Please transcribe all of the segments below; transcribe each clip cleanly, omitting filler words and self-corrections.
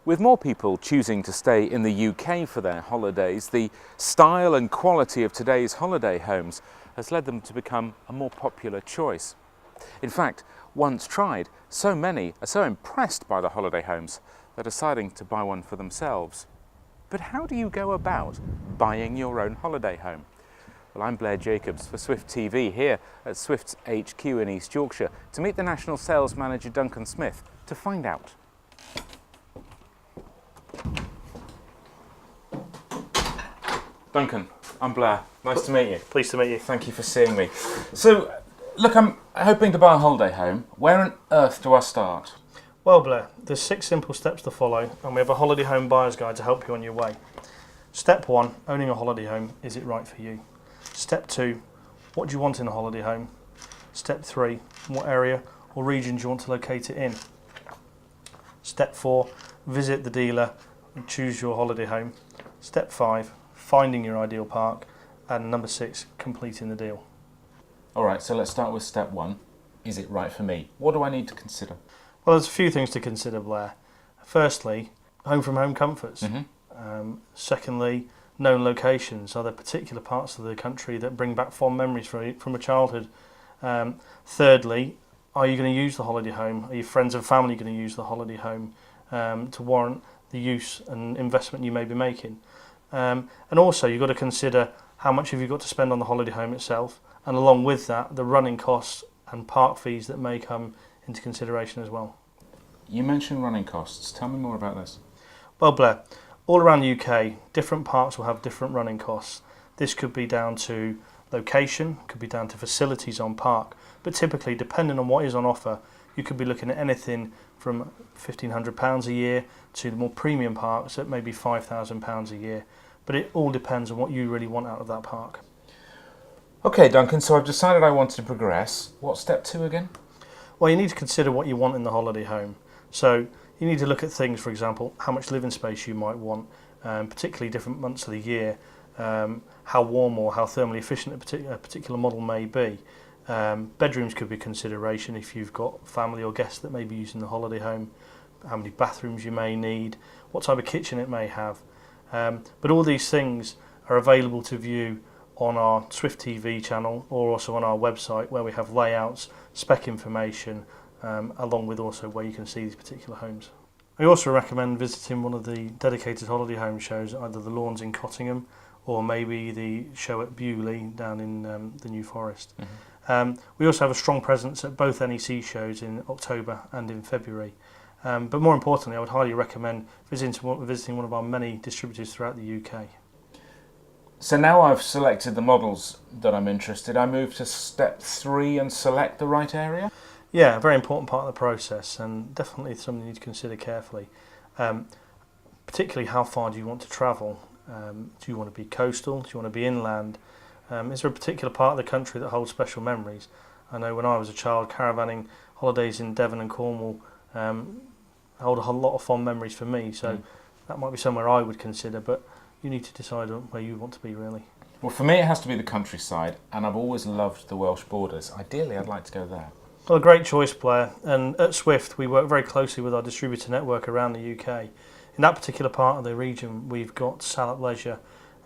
With more people choosing to stay in the UK for their holidays, the style and quality of today's holiday homes has led them to become a more popular choice. In fact, once tried, so many are so impressed by the holiday homes they're deciding to buy one for themselves. But how do you go about buying your own holiday home? Well, I'm Blair Jacobs for Swift TV here at Swift's HQ in East Yorkshire to meet the National Sales Manager Duncan Smith to find out. Duncan, I'm Blair. Nice to meet you. Pleased to meet you. Thank you for seeing me. So, look, I'm hoping to buy a holiday home. Where on earth do I start? Well, Blair, there's 6 simple steps to follow, and we have a holiday home buyer's guide to help you on your way. Step 1, owning a holiday home, is it right for you? Step 2, what do you want in a holiday home? Step 3, what area or region do you want to locate it in? Step 4, visit the dealer and choose your holiday home. Step 5, finding your ideal park. And number 6, completing the deal. All right, so let's start with step 1. Is it right for me? What do I need to consider? Well, there's a few things to consider, Blair. Firstly, home from home comforts. Secondly, known locations. Are there particular parts of the country that bring back fond memories from a childhood? Thirdly, are you going to use the holiday home? Are your friends and family going to use the holiday home to warrant the use and investment you may be making? And also, you've got to consider how much have you got to spend on the holiday home itself, and along with that, the running costs and park fees that may come into consideration as well. You mentioned running costs. Tell me more about this. Well, Blair, all around the UK, different parks will have different running costs. This could be down to location, could be down to facilities on park, but typically, depending on what is on offer, you could be looking at anything from £1,500 a year to the more premium parks at maybe £5,000 a year. But it all depends on what you really want out of that park. Okay, Duncan, so I've decided I want to progress. What's step 2 again? Well, you need to consider what you want in the holiday home. So you need to look at things, for example, how much living space you might want, particularly different months of the year, how warm or how thermally efficient a particular model may be. Bedrooms could be a consideration if you've got family or guests that may be using the holiday home, how many bathrooms you may need, what type of kitchen it may have. But all these things are available to view on our Swift TV channel or also on our website, where we have layouts, spec information, along with also where you can see these particular homes. I also recommend visiting one of the dedicated holiday home shows, either the Lawns in Cottingham or maybe the show at Bewley down in the New Forest. We also have a strong presence at both NEC shows in October and in February. But more importantly, I would highly recommend visiting one of our many distributors throughout the UK. So now I've selected the models that I'm interested, I move to step 3 and select the right area? Yeah, a very important part of the process, and definitely something you need to consider carefully. Particularly, how far do you want to travel? Do you want to be coastal? Do you want to be inland? Is there a particular part of the country that holds special memories? I know when I was a child, caravanning holidays in Devon and Cornwall hold a lot of fond memories for me, so that might be somewhere I would consider, but you need to decide on where you want to be, really. Well, for me it has to be the countryside, and I've always loved the Welsh borders. Ideally, I'd like to go there. Well, a great choice, Blair, and at Swift we work very closely with our distributor network around the UK. In that particular part of the region, we've got Salop Leisure.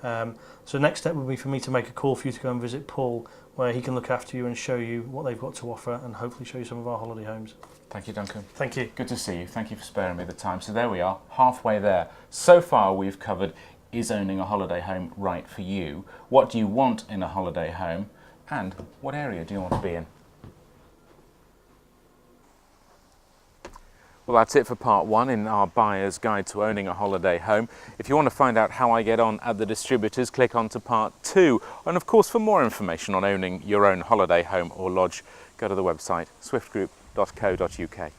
So next step would be for me to make a call for you to go and visit Paul, where he can look after you and show you what they've got to offer and hopefully show you some of our holiday homes. Thank you, Duncan. Thank you. Good to see you. Thank you for sparing me the time. So there we are, halfway there. So far we've covered, is owning a holiday home right for you? What do you want in a holiday home? And what area do you want to be in? Well, that's it for part 1 in our buyer's guide to owning a holiday home. If you want to find out how I get on at the distributors, click on to part 2. And of course, for more information on owning your own holiday home or lodge, go to the website swiftgroup.co.uk.